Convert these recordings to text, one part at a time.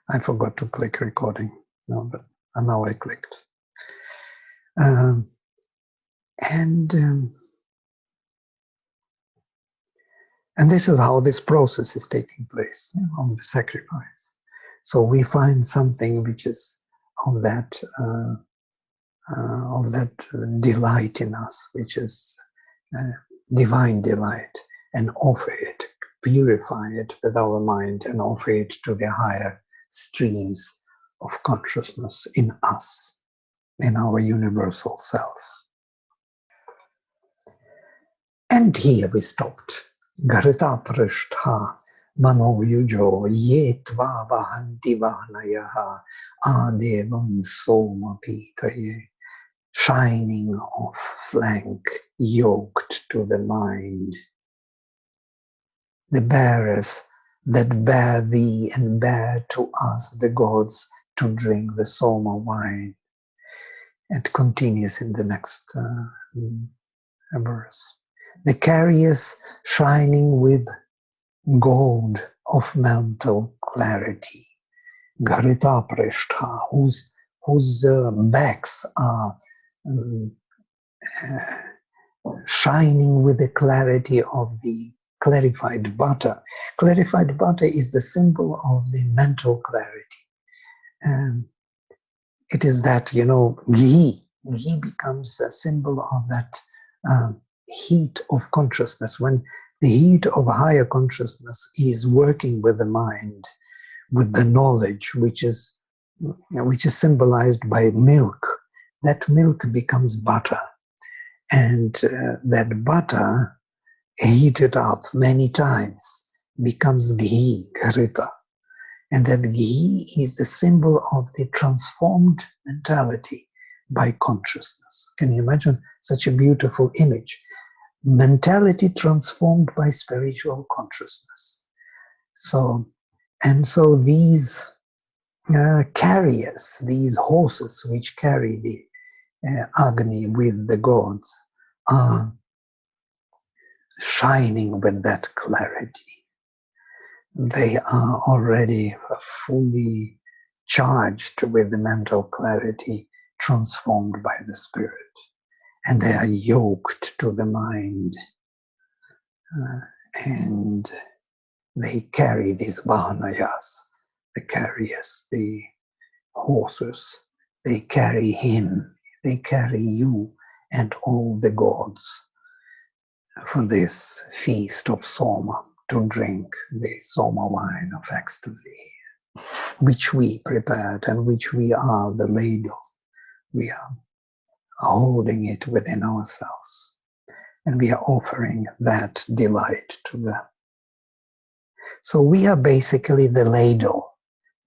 I forgot to click recording. No, but now I clicked. And this is how this process is taking place, of the sacrifice. So we find something which is of that delight in us, which is divine delight, and offer it, purify it with our mind, and offer it to the higher streams of consciousness in us, in our universal self. And here we stopped. Garita prashtha mano yujo ye tva vahanti vahnayaha adevam soma pitaye. Shining of flank, yoked to the mind. The bearers that bear thee and bear to us the gods to drink the Soma wine. It continues in the next verse. The carriers shining with gold of mental clarity. Garita Prashtha, whose backs are shining with the clarity of the clarified butter. Clarified butter is the symbol of the mental clarity. It is that, ghee. Ghee becomes a symbol of that heat of consciousness. When the heat of higher consciousness is working with the mind, with the knowledge, which is symbolized by milk, that milk becomes butter. And that butter, heated up many times, becomes ghee, gharita. And that ghee is the symbol of the transformed mentality by consciousness. Can you imagine such a beautiful image? Mentality transformed by spiritual consciousness. So these carriers, these horses which carry the Agni with the gods, are shining with that clarity. They are already fully charged with the mental clarity transformed by the spirit. And they are yoked to the mind. And they carry these vahanayas, the carriers, the horses. They carry him, they carry you and all the gods for this feast of Soma, to drink the Soma wine of ecstasy, which we prepared and which we are the ladle. We are holding it within ourselves, and we are offering that delight to them. So we are basically the ladle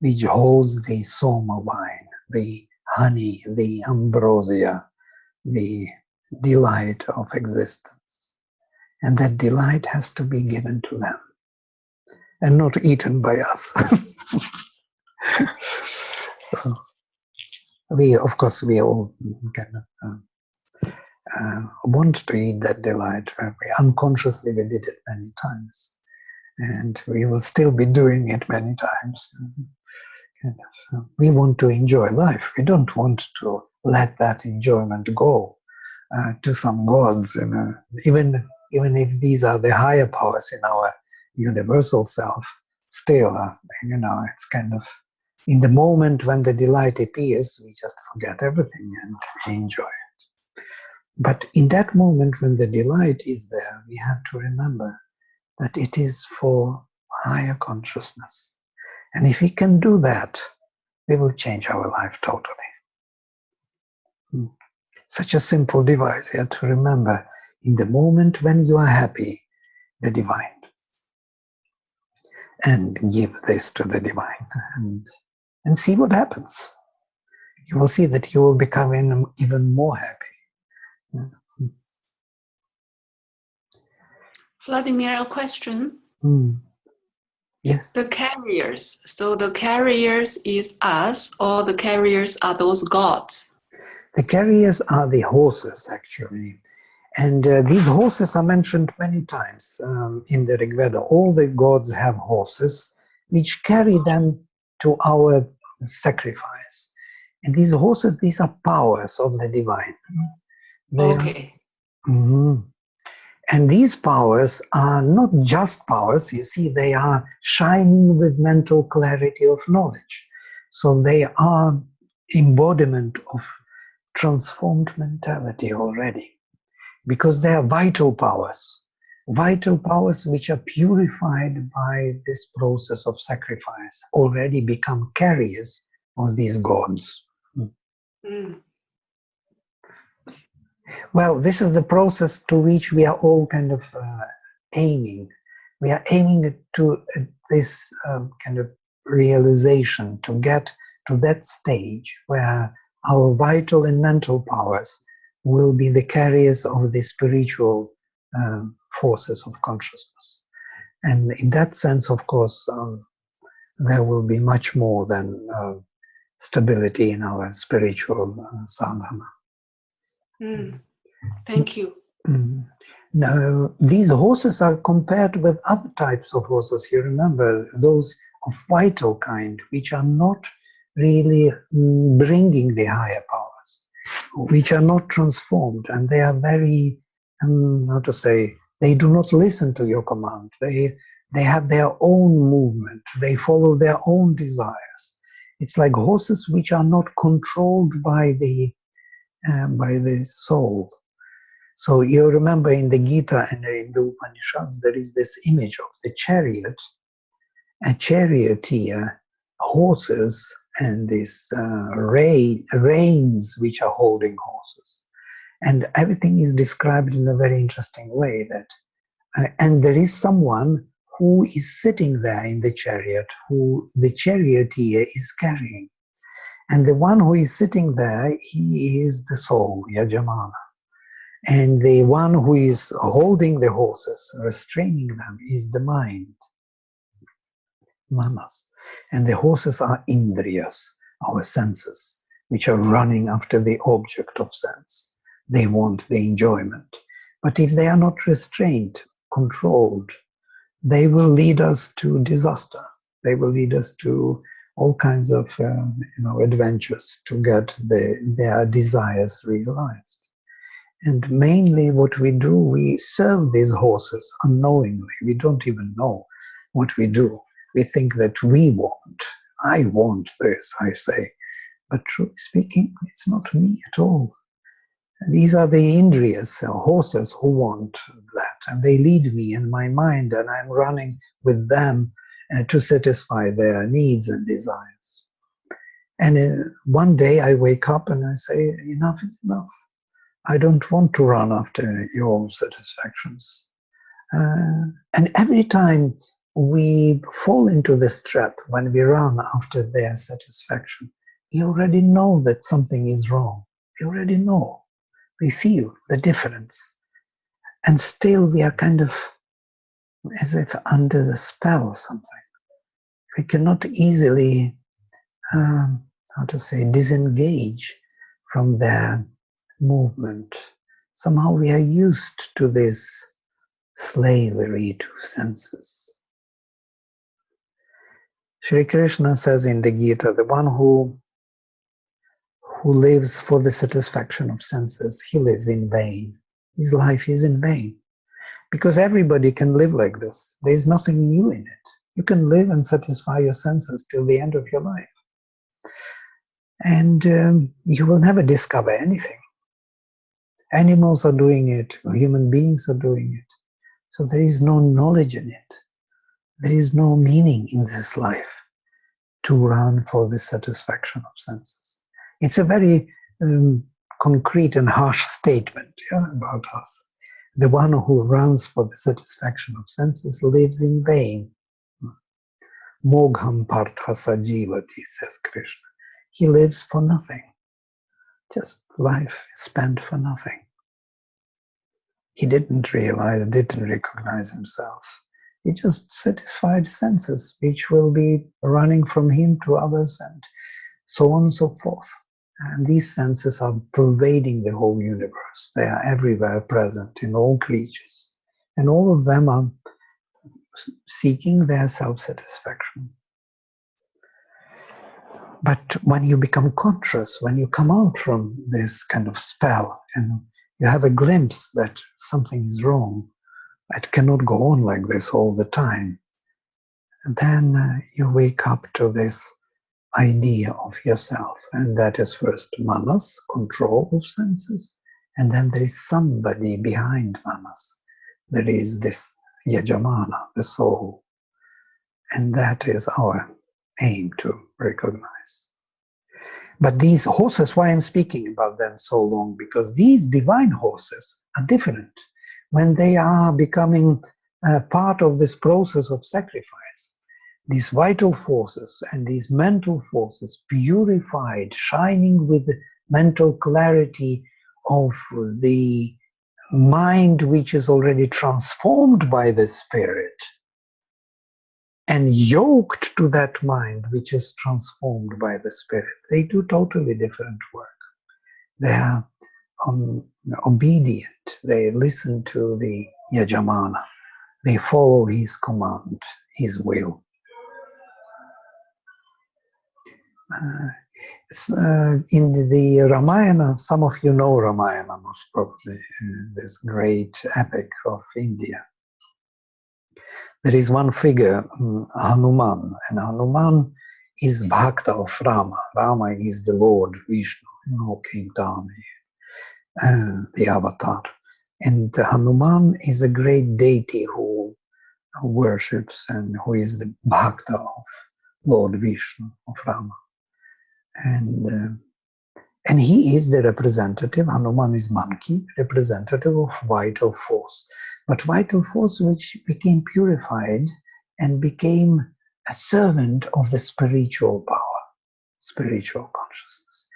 which holds the Soma wine, the honey, the ambrosia, the delight of existence. And that delight has to be given to them and not eaten by us. So we all kind of want to eat that delight. Unconsciously we did it many times, and we will still be doing it many times. We want to enjoy life. We don't want to let that enjoyment go to some gods. Even if these are the higher powers in our universal self, still, it's kind of, in the moment when the delight appears, we just forget everything and enjoy it. But in that moment when the delight is there, we have to remember that it is for higher consciousness. And if we can do that, we will change our life totally. Such a simple device here to remember: in the moment when you are happy, the divine. And give this to the divine and see what happens. You will see that you will become even more happy. Vladimir, a question? Yes. The carriers. So the carriers is us, or the carriers are those gods? The carriers are the horses, actually. And these horses are mentioned many times in the Rig Veda. All the gods have horses which carry them to our sacrifice. And these horses, these are powers of the divine. They are, Okay. and these powers are not just powers, you see, they are shining with mental clarity of knowledge. So they are embodiment of transformed mentality already, because they are vital powers which are purified by this process of sacrifice, already become carriers of these gods. Mm. Well, this is the process to which we are all kind of aiming. We are aiming to this kind of realization, to get to that stage where our vital and mental powers will be the carriers of the spiritual forces of consciousness. And in that sense, of course, there will be much more than stability in our spiritual sadhana. Mm. Thank you. Now, these horses are compared with other types of horses. You remember those of vital kind, which are not really bringing the higher powers, which are not transformed, and they are very, how to say, they do not listen to your command. They have their own movement. They follow their own desires. It's like horses which are not controlled by the soul. So you remember in the Gita and in the Upanishads, there is this image of the chariot, a charioteer, horses, and these reins which are holding horses. And everything is described in a very interesting way. And there is someone who is sitting there in the chariot, who the charioteer is carrying. And the one who is sitting there, he is the soul, Yajamana. And the one who is holding the horses, restraining them, is the mind, manas. And the horses are indriyas, our senses, which are running after the object of sense. They want the enjoyment. But if they are not restrained, controlled, they will lead us to disaster. They will lead us to all kinds of adventures to get their desires realized. And mainly what we do, we serve these horses unknowingly. We don't even know what we do. We think that we want. I want this, I say. But truly speaking, it's not me at all. These are the indriyas, horses, who want that. And they lead me in my mind, and I'm running with them to satisfy their needs and desires. And one day I wake up and I say, enough is enough. I don't want to run after your satisfactions. And every time we fall into this trap, when we run after their satisfaction, we already know that something is wrong. We already know. We feel the difference. And still we are kind of as if under the spell or something. We cannot easily, disengage from their movement. Somehow we are used to this slavery to senses. Sri Krishna says in the Gita, the one who lives for the satisfaction of senses, he lives in vain. His life is in vain. Because everybody can live like this. There is nothing new in it. You can live and satisfy your senses till the end of your life. And you will never discover anything. Animals are doing it, human beings are doing it. So there is no knowledge in it. There is no meaning in this life to run for the satisfaction of senses. It's a very concrete and harsh statement about us. The one who runs for the satisfaction of senses lives in vain. Mogham partha sajivati, says Krishna. He lives for nothing. Just life is spent for nothing. He didn't recognize himself. He just satisfied senses, which will be running from him to others, and so on and so forth. And these senses are pervading the whole universe. They are everywhere present in all creatures. And all of them are seeking their self-satisfaction. But when you become conscious, when you come out from this kind of spell and you have a glimpse that something is wrong, it cannot go on like this all the time, then you wake up to this idea of yourself. And that is first manas, control of senses, and then there is somebody behind manas. There is this yajamana, the soul. And that is our aim to recognize. But these horses, why I'm speaking about them so long? Because these divine horses are different. When they are becoming part of this process of sacrifice, these vital forces and these mental forces, purified, shining with the mental clarity of the mind which is already transformed by the spirit, and yoked to that mind which is transformed by the spirit, they do totally different work. They are obedient. They listen to the yajamana. They follow his command, his will. In the Ramayana, some of you know Ramayana most probably, this great epic of India. There is one figure, Hanuman, and Hanuman is Bhakta of Rama. Rama is the Lord Vishnu, who came down here, the avatar. And Hanuman is a great deity who worships and who is the Bhakta of Lord Vishnu, of Rama. And he is the representative, Hanuman is monkey, representative of vital force. But vital force which became purified and became a servant of the spiritual power, spiritual consciousness.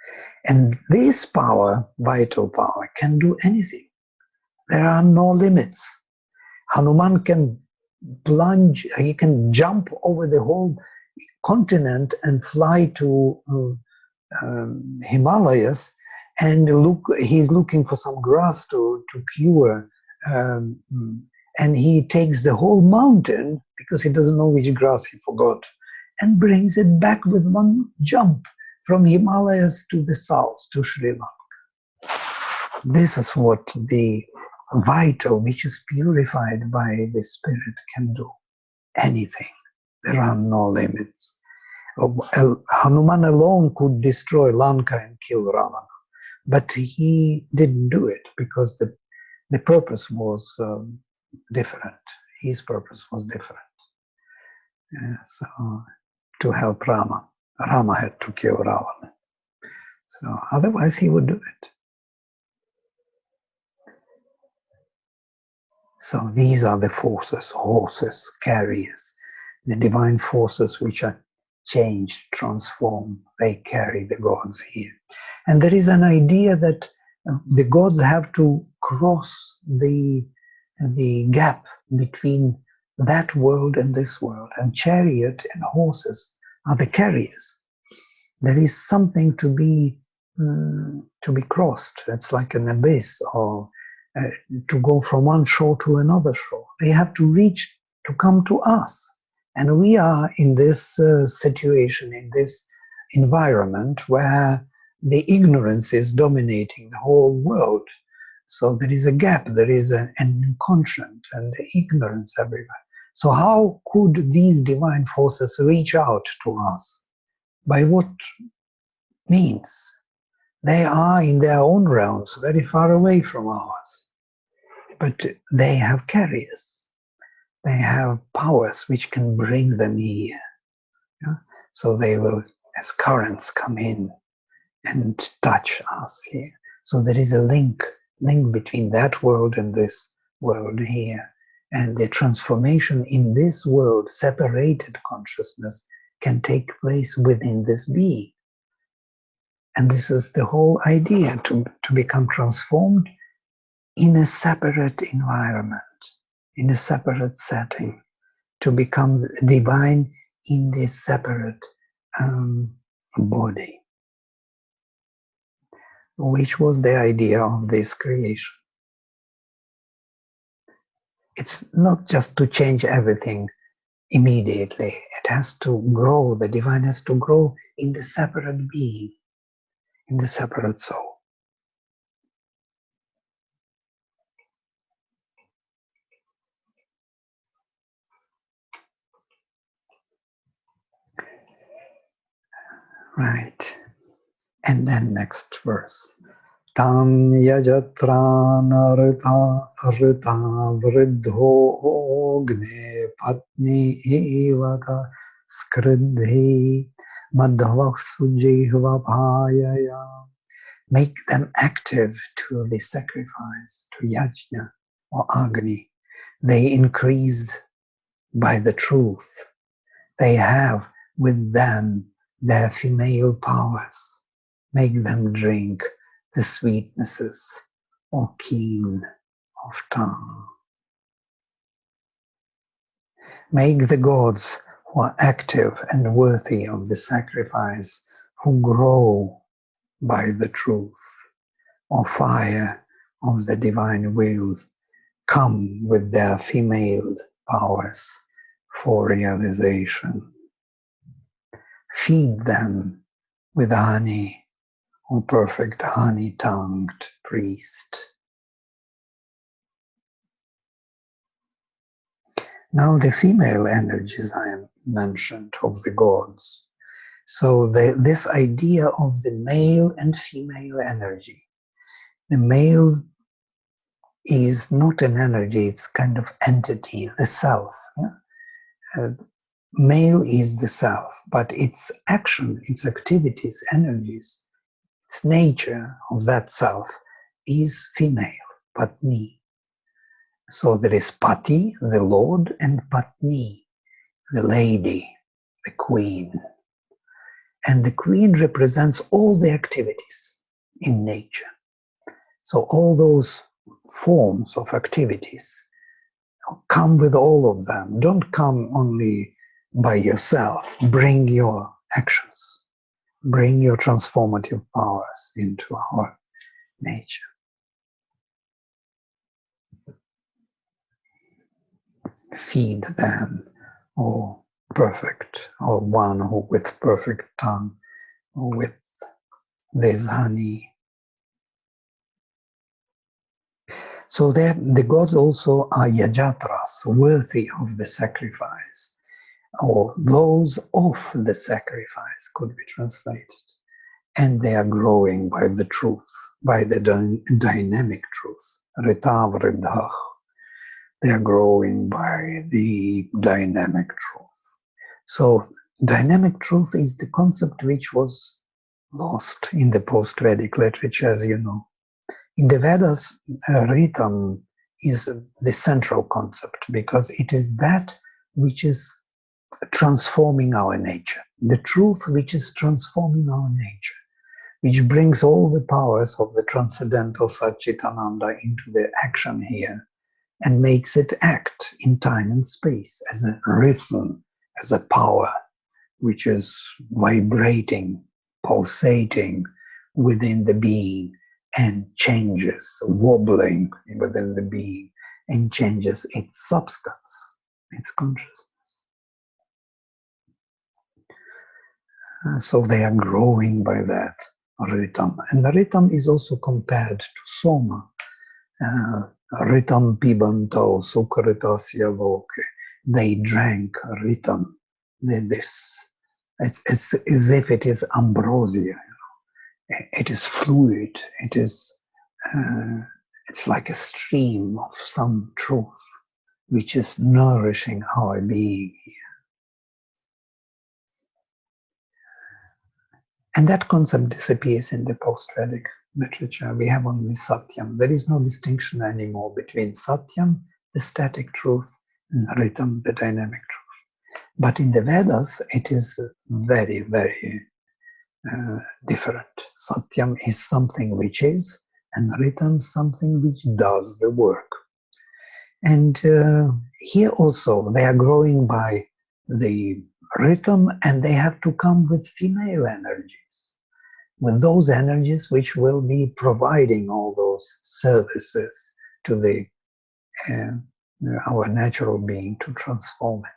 And this power, vital power, can do anything. There are no limits. Hanuman can plunge, he can jump over the whole continent and fly to Himalayas, and he's looking for some grass to cure, and he takes the whole mountain because he doesn't know which grass he forgot, and brings it back with one jump from Himalayas to the south, to Sri Lanka. This is what the vital, which is purified by the spirit, can do. Anything. There are no limits. Hanuman alone could destroy Lanka and kill Ravana, but he didn't do it because the purpose was different. His purpose was different. So to help Rama, Rama had to kill Ravana. So otherwise he would do it. So these are the forces, horses, carriers, the divine forces which are change, transform, they carry the gods here. And there is an idea that the gods have to cross the gap between that world and this world, and chariot and horses are the carriers. There is something to be crossed. It's like an abyss, or to go from one shore to another shore. They have to reach to come to us. And we are in this situation, in this environment where the ignorance is dominating the whole world. So there is a gap, there is an inconscient and the ignorance everywhere. So how could these divine forces reach out to us? By what means? They are in their own realms, very far away from ours. But they have carriers. They have powers which can bring them here. Yeah? So they will, as currents, come in and touch us here. So there is a link between that world and this world here. And the transformation in this world, separated consciousness, can take place within this being. And this is the whole idea, to become transformed in a separate environment, in a separate setting, to become divine in this separate body, which was the idea of this creation. It's not just to change everything immediately. It has to grow, the divine has to grow in the separate being, in the separate soul. Right. And then next verse. Tam yajatra narita rita vridho ogne patni evata skridhi madhavak sujihva bhayaya. Make them active to the sacrifice, to yajna or agni. They increase by the truth. They have with them their female powers. Make them drink the sweetnesses or keen of tongue. Make the gods who are active and worthy of the sacrifice, who grow by the truth or fire of the divine will, come with their female powers for realization. Feed them with honey, O perfect honey-tongued priest. Now the female energies I mentioned of the gods. So this idea of the male and female energy. The male is not an energy, it's kind of entity, the self. Yeah? Male is the self, but its action, its activities, energies, its nature of that self is female, Patni. So there is Pati, the Lord, and Patni, the lady, the queen. And the queen represents all the activities in nature. So all those forms of activities, come with all of them. Don't come only by yourself. Bring your actions. Bring your transformative powers into our nature. Feed them, or perfect, or one who with perfect tongue, or with this honey. So the gods also are yajatras, worthy of the sacrifice, or those of the sacrifice could be translated. And they are growing by the truth, by the dynamic truth. Rita vridhah. They are growing by the dynamic truth. So dynamic truth is the concept which was lost in the post-Vedic literature, as you know. In the Vedas, rhythm is the central concept because it is that which is transforming our nature, the truth which is transforming our nature, which brings all the powers of the transcendental Satchitananda into the action here and makes it act in time and space as a rhythm, as a power which is vibrating, pulsating within the being and changes, wobbling within the being and changes its substance, its consciousness. So they are growing by that rhythm. And the rhythm is also compared to soma. Rhythm pibanto sukritasya loke. They drank rhythm. It's as if it is ambrosia. It is fluid. It is. It's like a stream of some truth, which is nourishing our being here. And that concept disappears in the post-Vedic literature. We have only Satyam. There is no distinction anymore between Satyam, the static truth, and Ritam, the dynamic truth. But in the Vedas, it is very, very different. Satyam is something which is, and Ritam something which does the work. And here also, they are growing by the rhythm, and they have to come with female energies, with those energies which will be providing all those services to the our natural being to transform it.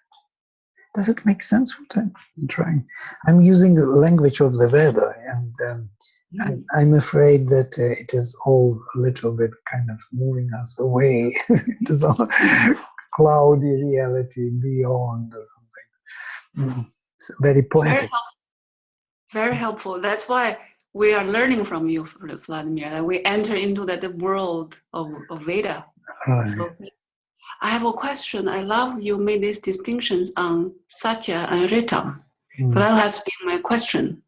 Does it make sense what I'm trying? I'm using the language of the Veda, and I'm afraid that it is all a little bit kind of moving us away. It is all cloudy reality beyond or something. It's very poetic. Very helpful. That's why we are learning from you, Vladimir, that we enter into that world of Veda. Right. So I have a question. I love you made these distinctions on Satya and Ritam. That has been my question.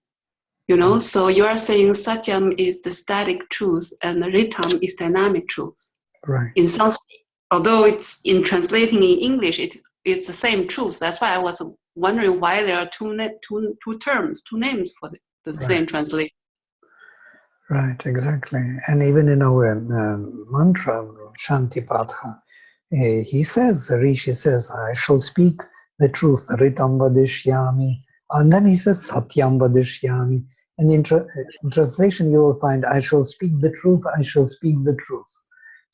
You know, so you are saying Satyam is the static truth and Ritam is dynamic truth. Right. In Sanskrit, although it's in translating in English, it's the same truth. That's why I was wondering why there are two terms, two names for the same translation. Right, exactly. And even in our mantra, Shantipatha, he says, Rishi says, I shall speak the truth, Ritam Vadishyami. And then he says, Satyam Vadishyami. And in translation, you will find, I shall speak the truth, I shall speak the truth.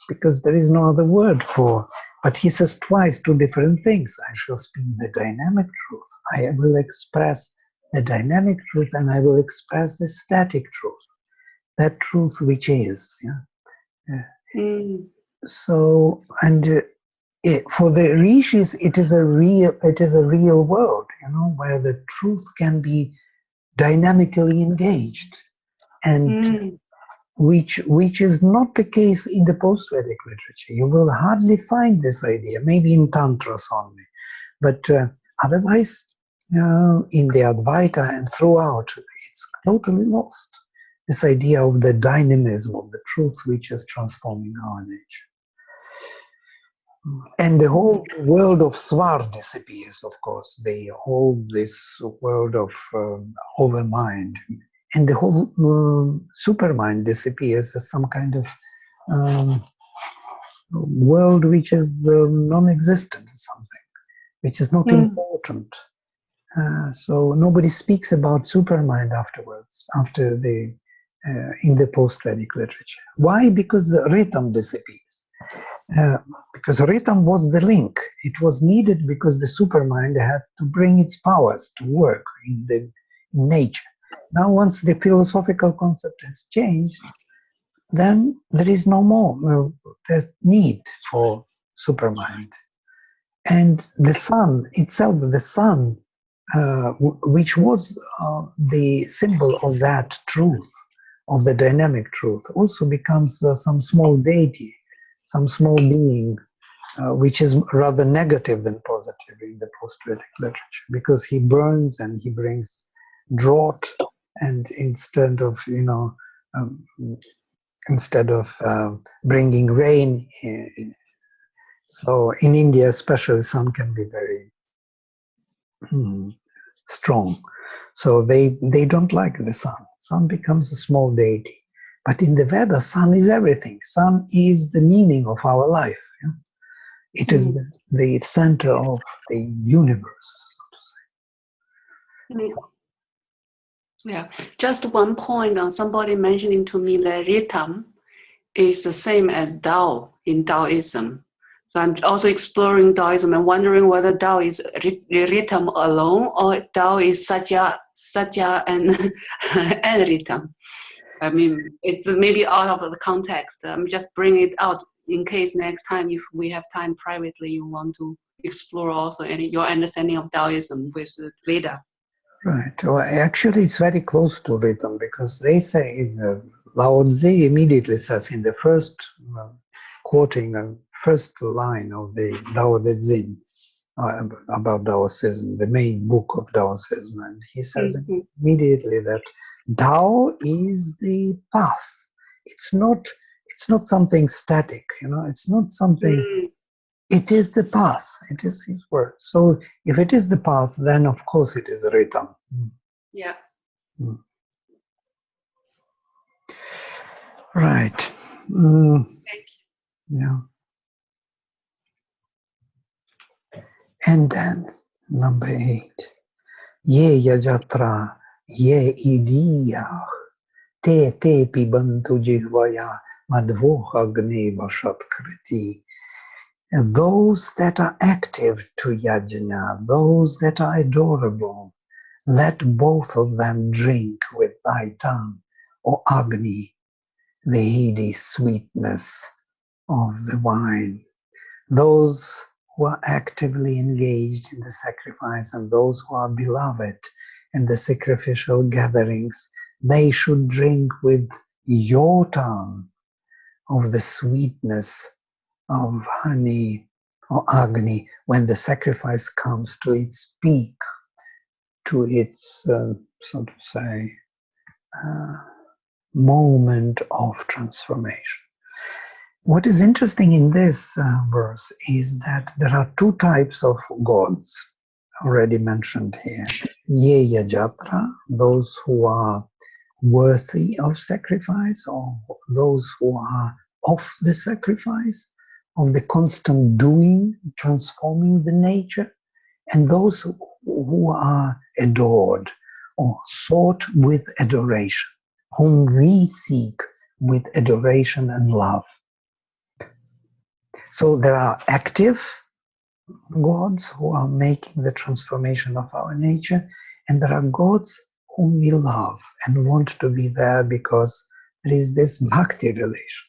Because there is no other word for, but he says twice two different things. I shall speak the dynamic truth. I will express the dynamic truth and I will express the static truth. That truth which is. So, and for the rishis, it is a real world, where the truth can be dynamically engaged, and which is not the case in the post-Vedic literature. You will hardly find this idea, maybe in tantras only, but otherwise, in the Advaita and throughout, it's totally lost. This idea of the dynamism of the truth which is transforming our nature. And the whole world of Svar disappears, of course. This world of overmind. And the whole supermind disappears as some kind of world which is non-existent, something which is not important. So nobody speaks about supermind afterwards, in the post-Vedic literature. Why? Because the Ritam disappears. Because Ritam was the link. It was needed because the supermind had to bring its powers to work in nature. Now, once the philosophical concept has changed, then there is no more there's need for supermind. And the sun itself, which was the symbol of that truth, of the dynamic truth, also becomes some small deity, some small being, which is rather negative than positive in the post-Vedic literature, because he burns and he brings drought, and instead of bringing rain. So in India especially, sun can be very strong. So they don't like the sun. Sun becomes a small deity. But in the Veda, sun is everything. Sun is the meaning of our life. It is the center of the universe, so to say. Yeah, just one point on somebody mentioning to me that Ritam is the same as Tao in Taoism. So I'm also exploring Taoism and wondering whether Tao is Ritam alone or Tao is Satya and and Ritam. I mean, it's maybe out of the context. I'm just bringing it out in case next time, if we have time privately, you want to explore also your understanding of Taoism with Veda. Right. Well, actually, it's very close to Ritam, because they say Lao Tzu immediately says in the first quoting, first line of the Tao Te Ching about Taoism, the main book of Taoism, and he says immediately that Tao is the path. It's not something static. It's not something. It is the path. It is his word. So if it is the path, then of course it is Ritam. Yeah. Right. Thank you. Yeah. And then number 8. Ye yajatra ye idiyah te pibantu jihvaya madvoha gne vashat kriti. And those that are active to yajna, those that are adorable, let both of them drink with thy tongue, O Agni, the heady sweetness of the wine. Those who are actively engaged in the sacrifice and those who are beloved in the sacrificial gatherings, they should drink with your tongue of the sweetness of honey or Agni when the sacrifice comes to its peak, to its, so to say, moment of transformation. What is interesting in this verse is that there are two types of gods already mentioned here. Ye Yajatra, those who are worthy of sacrifice, or those who are of the sacrifice, of the constant doing, transforming the nature, and those who are adored or sought with adoration, whom we seek with adoration and love. So there are active gods who are making the transformation of our nature, and there are gods whom we love and want to be there because there is this bhakti relation.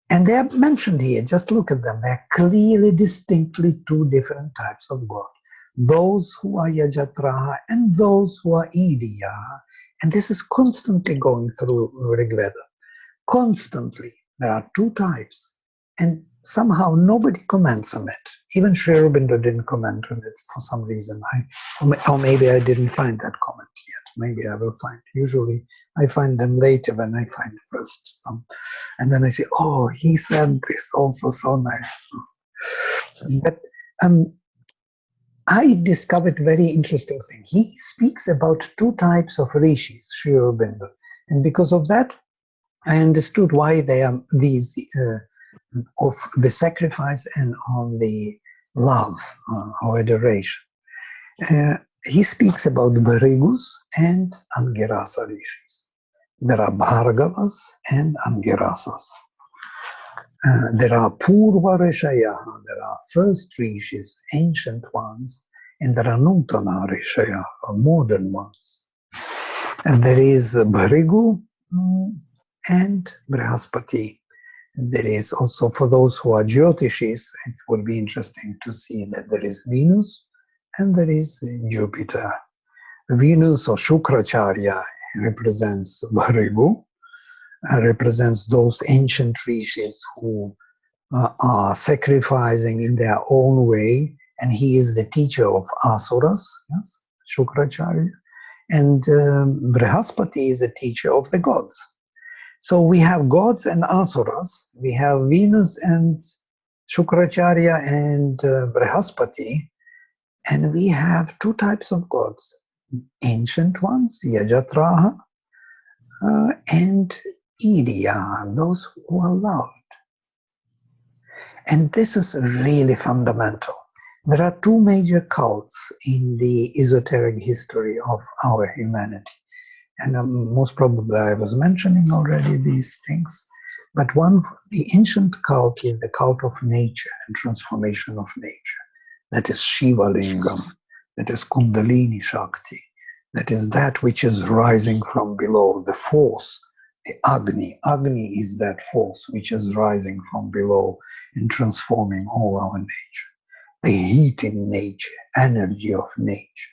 And they are mentioned here, just look at them. They are clearly, distinctly two different types of God. Those who are Yajatraha and those who are Idiyaha. And this is constantly going through Rigveda. Constantly, there are two types. And somehow nobody comments on it. Even Sri Aurobindo didn't comment on it for some reason. Or maybe I didn't find that comment yet. Maybe I will find. Usually I find them later when I find first some. And then I say, oh, he said this also so nice. But I discovered very interesting thing. He speaks about two types of rishis, Sri Aurobindo. And because of that, I understood why they are these of the sacrifice and on the love or adoration. He speaks about Bhrigus and Angirasa rishis. There are Bhargavas and Angirasas. There are Purva Rishayaha, there are first rishis, ancient ones, and there are Nutana Rishayaha, modern ones. And there is Bhrigu and Brihaspati. There is also, for those who are Jyotishis, it would be interesting to see that there is Venus and there is Jupiter. Venus or Shukracharya represents Bhrigu, represents those ancient rishis who are sacrificing in their own way, and he is the teacher of Asuras, yes, Shukracharya, and Brihaspati is a teacher of the gods. So we have gods and Asuras, we have Venus and Shukracharya and Brihaspati, and we have two types of gods, ancient ones, Yajatraha, and Idiya, those who are loved. And this is really fundamental. There are two major cults in the esoteric history of our humanity. And most probably I was mentioning already these things. But one, the ancient cult is the cult of nature and transformation of nature. That is Shiva Lingam, that is Kundalini Shakti, that is that which is rising from below, the force, the Agni. Agni is that force which is rising from below and transforming all our nature. The heat in nature, energy of nature,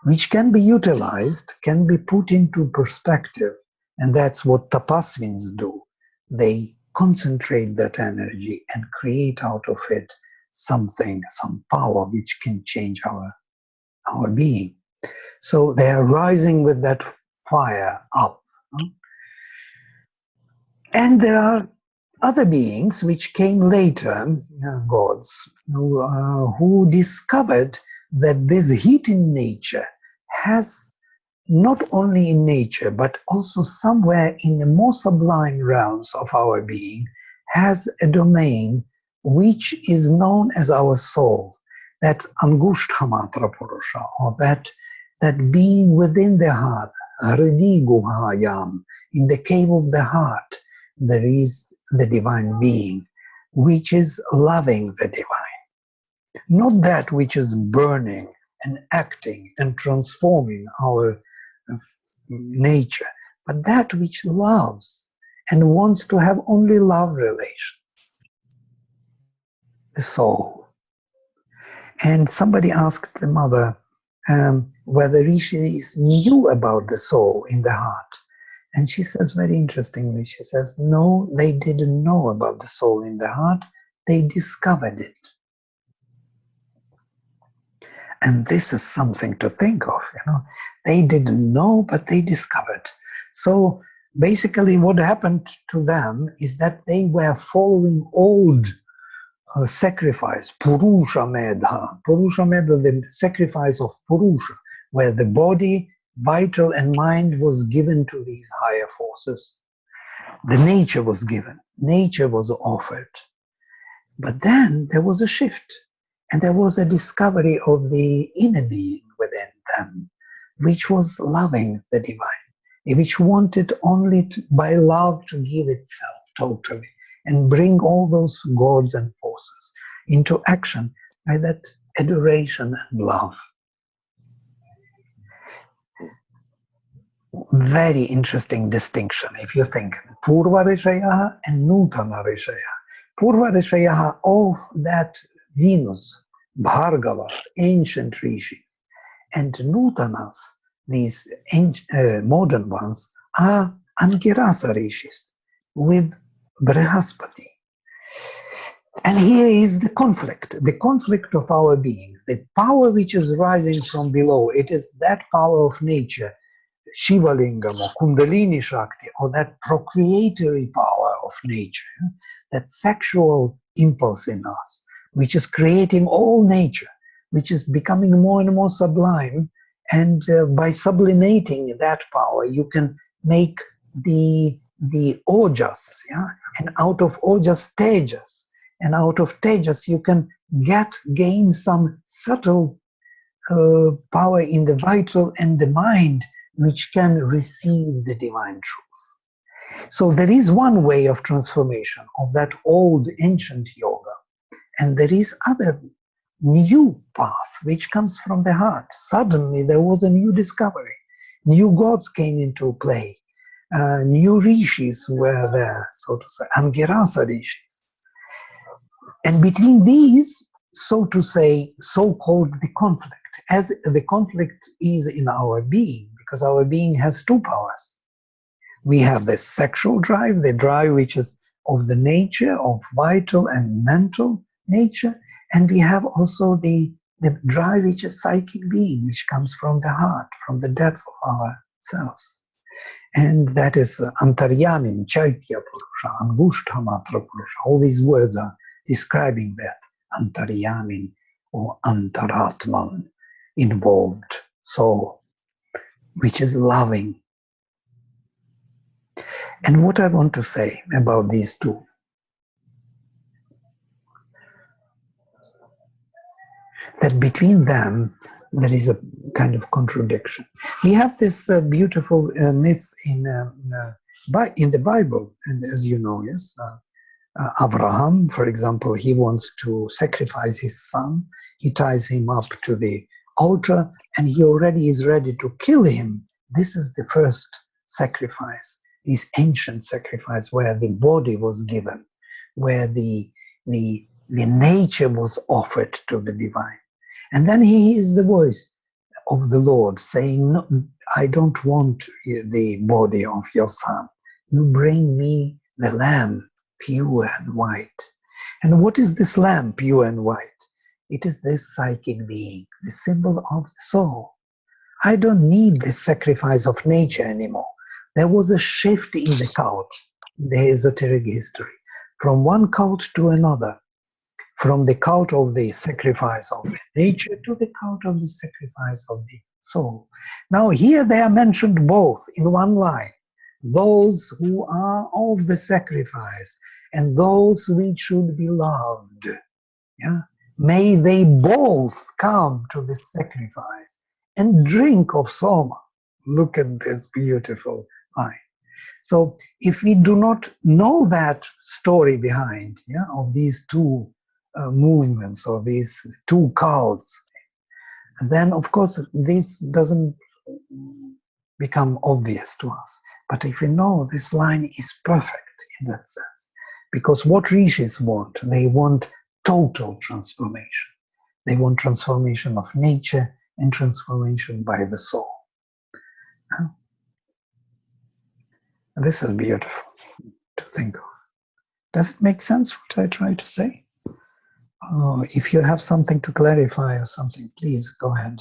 which can be utilized, can be put into perspective, and that's what tapasvins do. They concentrate that energy and create out of it something, some power which can change our being. So they are rising with that fire up. And there are other beings which came later, gods, who discovered that this heat in nature has not only in nature, but also somewhere in the more sublime realms of our being, has a domain which is known as our soul, that Angushtamatra Purusha, or that being within the heart, Hridi Guhayam, in the cave of the heart, there is the divine being. which is loving the divine, not that which is burning and acting and transforming our nature, but that which loves and wants to have only love relations, the soul. And somebody asked the mother whether rishis knew about the soul in the heart. And she says very interestingly, she says, no, they didn't know about the soul in the heart, they discovered it. And this is something to think of, you know. They didn't know, but they discovered. So basically what happened to them is that they were following old sacrifice, Purusha Medha. Purusha Medha, the sacrifice of Purusha, where the body, vital and mind was given to these higher forces. The nature was given, nature was offered. But then there was a shift, and there was a discovery of the inner being within them, which was loving the divine, which wanted only by love to give itself totally and bring all those gods and forces into action by that adoration and love. Very interesting distinction if you think Purva Rishaya and Nutana Rishaya. Purva Rishaya of that Venus, Bhargavas, ancient rishis, and Nutanas, these modern ones, are Angirasa rishis with Brihaspati. And here is the conflict of our being, the power which is rising from below. It is that power of nature, Shiva Lingam or Kundalini Shakti, or that procreatory power of nature, that sexual impulse in us, which is creating all nature, which is becoming more and more sublime. And by sublimating that power, you can make the ojas, yeah? And out of ojas, tejas. And out of tejas, you can gain some subtle power in the vital and the mind, which can receive the divine truth. So there is one way of transformation of that old ancient yoga, and there is other new path which comes from the heart. Suddenly there was a new discovery. New gods came into play. New rishis were there, so to say, Angirasa rishis. And between these, so to say, so-called the conflict, as the conflict is in our being, because our being has two powers. We have the sexual drive, the drive which is of the nature, of vital and mental nature, and we have also the drive which is psychic being, which comes from the heart, from the depth of ourselves. And that is Antaryamin, Chaitya Purusha, Angushta Matra Purusha. All these words are describing that Antaryamin or Antaratman, involved soul, which is loving. And what I want to say about these two, that between them there is a kind of contradiction. We have this beautiful myth in the Bible, and as you know, yes, Abraham, for example, he wants to sacrifice his son. He ties him up to the altar, and he already is ready to kill him. This is the first sacrifice, this ancient sacrifice where the body was given, where the nature was offered to the divine. And then he hears the voice of the Lord saying, no, I don't want the body of your son. You bring me the lamb, pure and white. And what is this lamb, pure and white? It is this psychic being, the symbol of the soul. I don't need the sacrifice of nature anymore. There was a shift in the cult, in the esoteric history, from one cult to another, from the cult of the sacrifice of nature to the cult of the sacrifice of the soul. Now here they are mentioned both in one line. Those who are of the sacrifice and those which should be loved. Yeah? May they both come to the sacrifice and drink of Soma. Look at this beautiful line. So if we do not know that story behind, yeah, of these two movements or these two cults, then of course this doesn't become obvious to us. But if we know this line is perfect in that sense, because what rishis want, they want total transformation. They want transformation of nature and transformation by the soul. This is beautiful to think of. Does it make sense what I try to say? If you have something to clarify or something, please go ahead.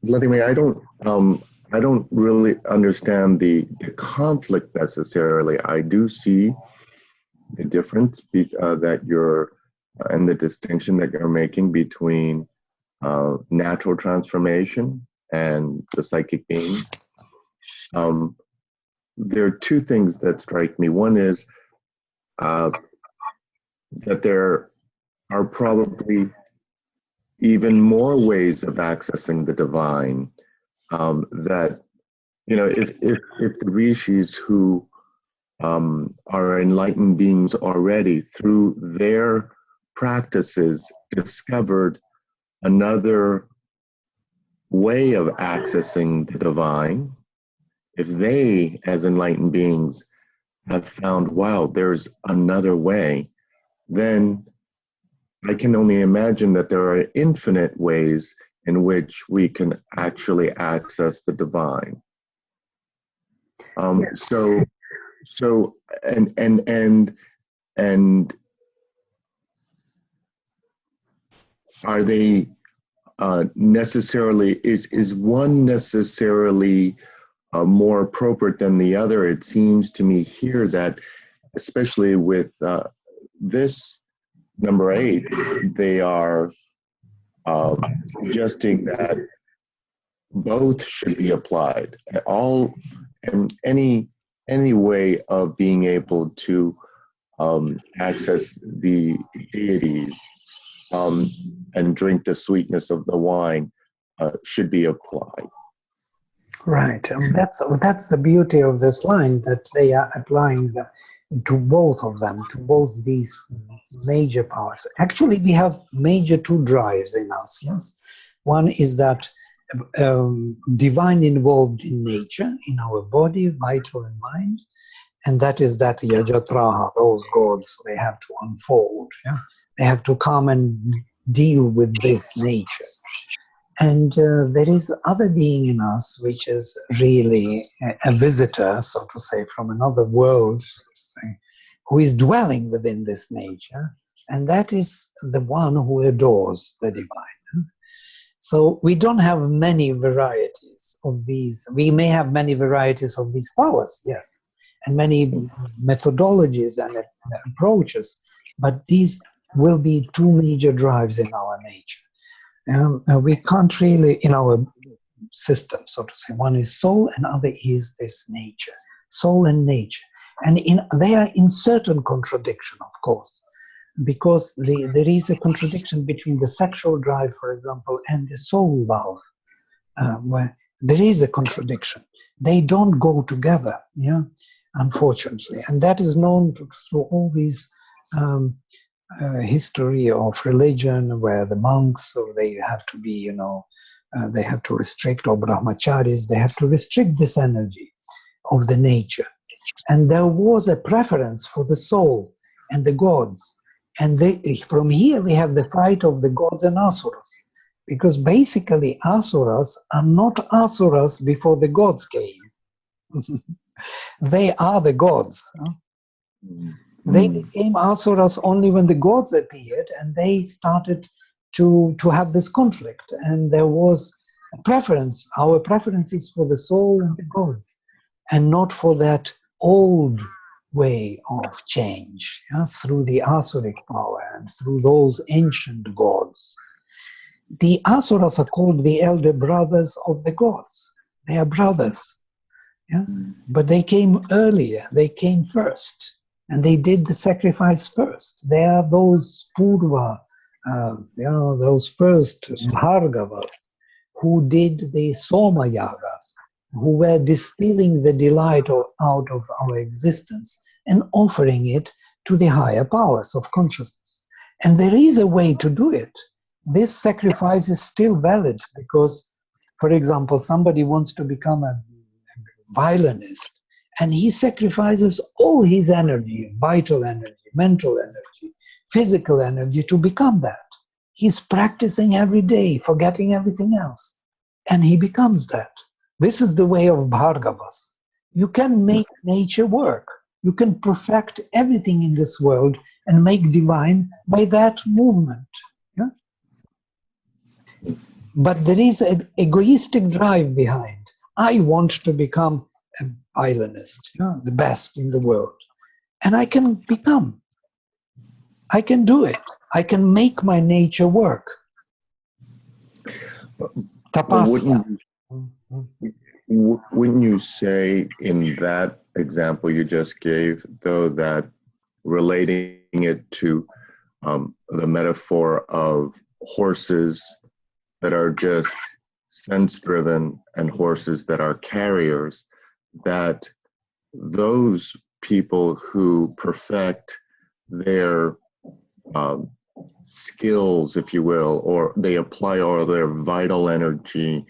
Vladimir, I don't really understand the conflict necessarily. I do see the difference that you're and the distinction that you're making between natural transformation and the psychic being. There are two things that strike me. One is that there are probably even more ways of accessing the divine. That, you know, if the rishis who are enlightened beings already, through their practices, discovered another way of accessing the divine, if they, as enlightened beings, have found, wow, there's another way, then I can only imagine that there are infinite ways in which we can actually access the divine. So are they necessarily, is one necessarily more appropriate than the other? It seems to me here that, especially with this number 8, they are suggesting that both should be applied. All and any way of being able to access the deities and drink the sweetness of the wine should be applied. Right, and that's the beauty of this line, that they are applying to both of them, to both these major powers. Actually, we have major 2 drives in us. Yes, one is that divine involved in nature, in our body, vital and mind, and that is that Yajatraha, those gods, they have to unfold. Yeah, they have to come and deal with this nature. And there is other being in us, which is really a visitor, so to say, from another world, so to say, who is dwelling within this nature, and that is the one who adores the divine. So we don't have many varieties of these. We may have many varieties of these powers, yes, and many methodologies and approaches, but these will be 2 major drives in our nature. We can't really, in our system, so to say, one is soul and other is this nature, soul and nature. And they are in certain contradiction, of course, because there is a contradiction between the sexual drive, for example, and the soul love, where there is a contradiction. They don't go together, yeah, unfortunately. And that is known through all these history of religion, where the monks, so they have to be, you know, they have to restrict, or brahmacharis, they have to restrict this energy of the nature. And there was a preference for the soul and the gods. And from here we have the fight of the gods and asuras, because basically asuras are not asuras before the gods came. They are the gods. Huh? They became asuras only when the gods appeared, and they started to have this conflict. And there was a preference. Our preference is for the soul and the gods, and not for that old way of change, yeah, through the asuric power and through those ancient gods. The asuras are called the elder brothers of the gods. They are brothers, yeah? But they came earlier, they came first. And they did the sacrifice first. They are those Purva, those first Bhargavas who did the Soma Yagas, who were distilling the delight out of our existence and offering it to the higher powers of consciousness. And there is a way to do it. This sacrifice is still valid because, for example, somebody wants to become a violinist and he sacrifices all his energy, vital energy, mental energy, physical energy to become that. He's practicing every day, forgetting everything else, and he becomes that. This is the way of Bhargavas. You can make nature work. You can perfect everything in this world and make divine by that movement. Yeah? But there is an egoistic drive behind. I want to become a violinist, the best in the world. And I can become. I can do it. I can make my nature work. Tapasya. Wouldn't you say in that example you just gave, though, that relating it to the metaphor of horses that are just sense-driven and horses that are carriers, that those people who perfect their skills, if you will, or they apply all their vital energy,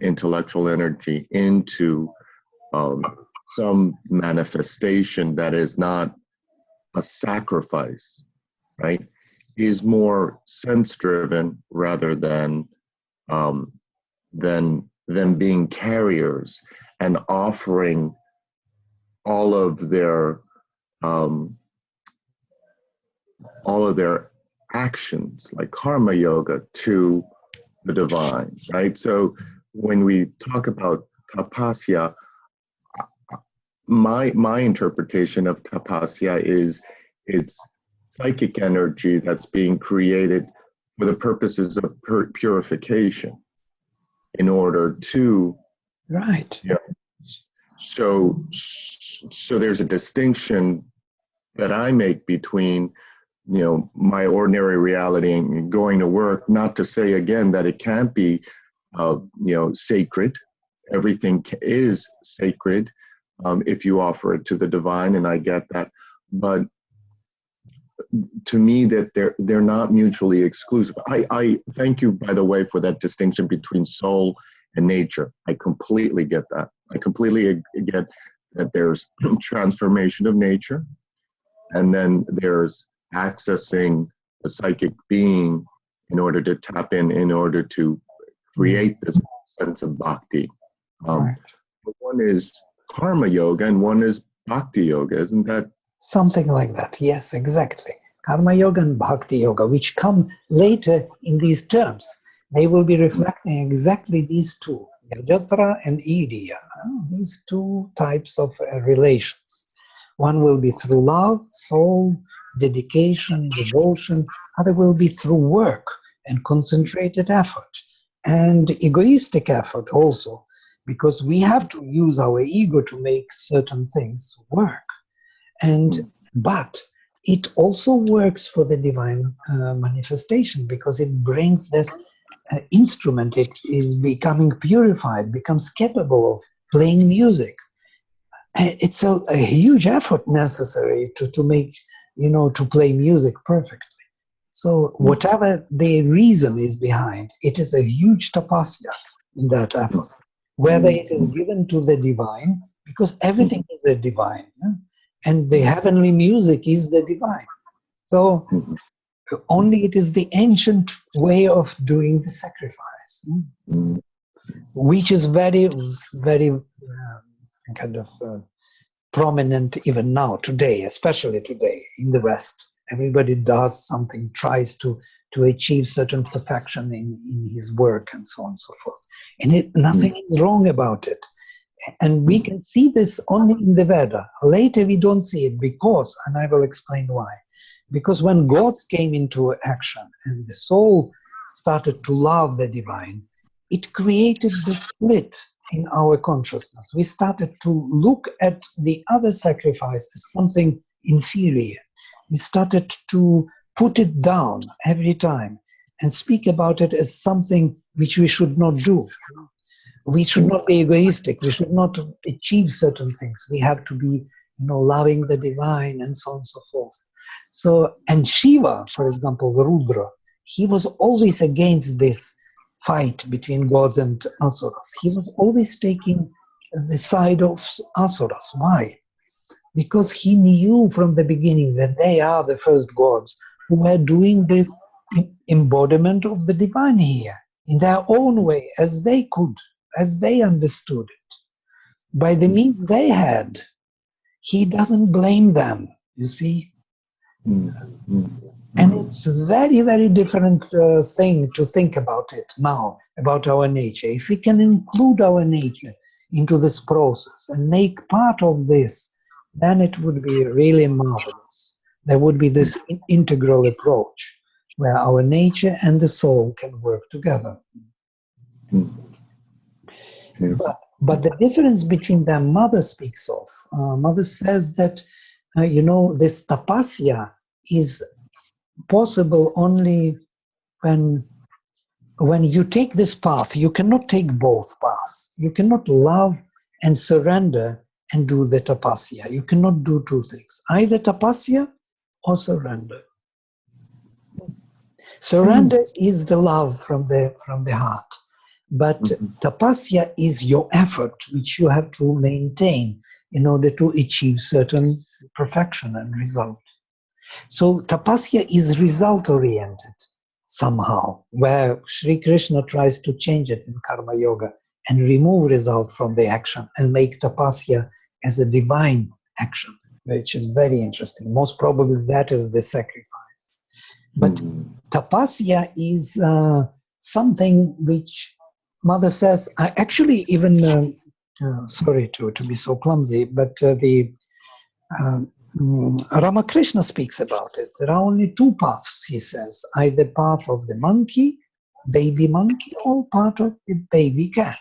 intellectual energy into some manifestation that is not a sacrifice, right, is more sense-driven rather than being carriers and offering all of their actions, like karma yoga, to the divine, right? So when we talk about tapasya, my interpretation of tapasya is it's psychic energy that's being created for the purposes of purification in order to, Right. Yeah. So there's a distinction that I make between, my ordinary reality and going to work, not to say again that it can't be, sacred. Everything is sacred if you offer it to the divine, and I get that. But to me, that they're not mutually exclusive. I thank you, by the way, for that distinction between soul and nature. I completely get that. I completely get that there's transformation of nature, and then there's accessing the psychic being in order to tap in order to create this sense of bhakti. Right. One is karma yoga and one is bhakti yoga, isn't that? Something like that, yes, exactly. Karma yoga and bhakti yoga, which come later in these terms, they will be reflecting exactly these two, yajatra and idiya, these two types of relations. One will be through love, soul, dedication, devotion. Other will be through work and concentrated effort and egoistic effort also, because we have to use our ego to make certain things work. But it also works for the divine manifestation, because it brings this instrument. It is becoming purified, becomes capable of playing music. It's a huge effort necessary to make, to play music perfectly. So whatever the reason is behind, it is a huge tapasya in that effort. Whether it is given to the divine, because everything is the divine, and the heavenly music is the divine. So only it is the ancient way of doing the sacrifice, which is very, very kind of prominent even now, today, especially today in the West. Everybody does something, tries to achieve certain perfection in his work and so on and so forth. And nothing is wrong about it. And we can see this only in the Veda. Later we don't see it because, and I will explain why. Because when God came into action and the soul started to love the divine, it created the split in our consciousness. We started to look at the other sacrifice as something inferior. We started to put it down every time and speak about it as something which we should not do. we should not be egoistic. We should not achieve certain things. We have to be, loving the divine and so on and so forth. So, and Shiva, for example, the Rudra, he was always against this fight between gods and asuras. He was always taking the side of asuras. Why? Because he knew from the beginning that they are the first gods who were doing this embodiment of the divine here in their own way, as they could, as they understood it, by the means they had. He doesn't blame them, you see. And it's a very, very different thing to think about it now, about our nature. If we can include our nature into this process and make part of this, then it would be really marvelous. There would be this integral approach where our nature and the soul can work together. But the difference between them, Mother speaks of. Mother says that, this tapasya is possible only when you take this path. You cannot take both paths. You cannot love and surrender and do the tapasya. You cannot do two things, either tapasya or surrender. Surrender is the love from the heart, but tapasya is your effort which you have to maintain in order to achieve certain perfection and result. So tapasya is result oriented somehow, where Sri Krishna tries to change it in karma yoga and remove result from the action and make tapasya as a divine action, which is very interesting. Most probably that is the sacrifice. But tapasya is something which Mother says, I actually even, sorry to be so clumsy, but Ramakrishna speaks about it. There are only two paths, he says, either path of the monkey, baby monkey, or part of the baby cat.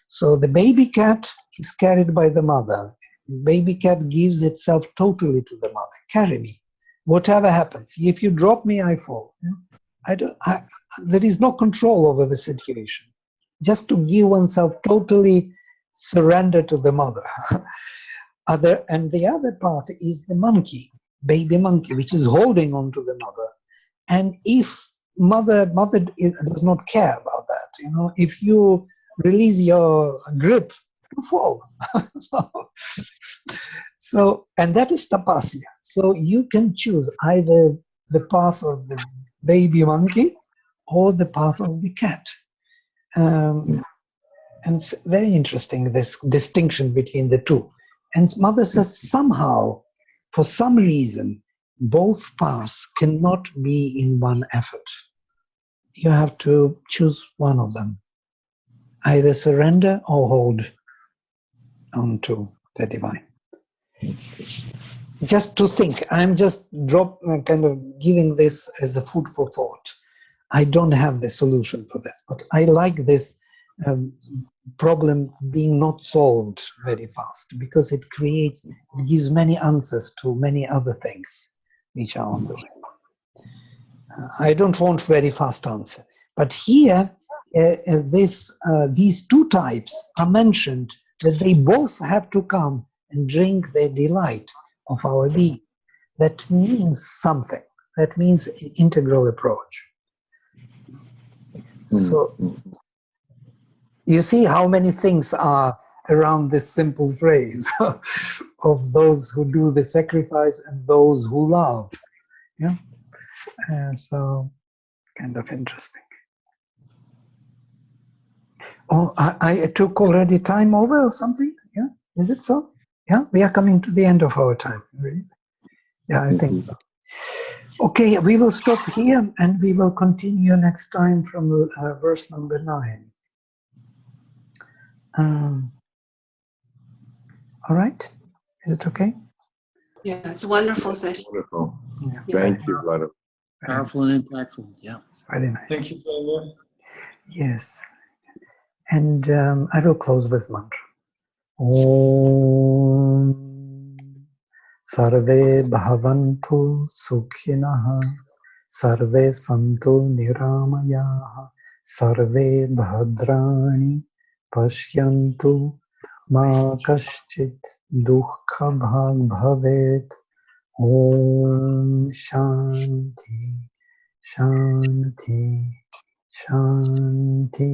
So the baby cat is carried by the mother. Baby cat gives itself totally to the mother. Carry me. Whatever happens. If you drop me, I fall. There is no control over the situation. Just to give oneself totally surrender to the mother. And the other part is the monkey, baby monkey, which is holding on to the mother. And if mother does not care about that, if you release your grip, you fall. So, and that is tapasya. So you can choose either the path of the baby monkey or the path of the cat. And it's very interesting, this distinction between the two. And Mother says somehow, for some reason, both paths cannot be in one effort. You have to choose one of them. Either surrender or hold on to the divine. Just to think, I'm just kind of giving this as a food for thought. I don't have the solution for this, but I like this problem being not solved very fast, because it gives many answers to many other things which are on the way. I don't want very fast answer, but here these two types are mentioned, that they both have to come and drink the delight of our being. That means something. That means an integral approach. So you see how many things are around this simple phrase of those who do the sacrifice and those who love. Yeah. So kind of interesting. Oh, I took already time over or something? Yeah. Is it so? Yeah. We are coming to the end of our time. Really? Yeah, I think so. Okay, we will stop here and we will continue next time from verse number 9. All right, is it okay? Yeah, it's a wonderful session. Wonderful. Yeah. Thank you, Vladimir. Powerful and impactful. Yeah. Very nice. Thank you, Vladimir. Yes, and I will close with mantra. Om Sarve Bhavantu Sukhinaha Sarve Santu Niramayaha Sarve Bhadrani pashyantu ma kaschit dukkha bhag bhavet. Om Shanti Shanti Shanti.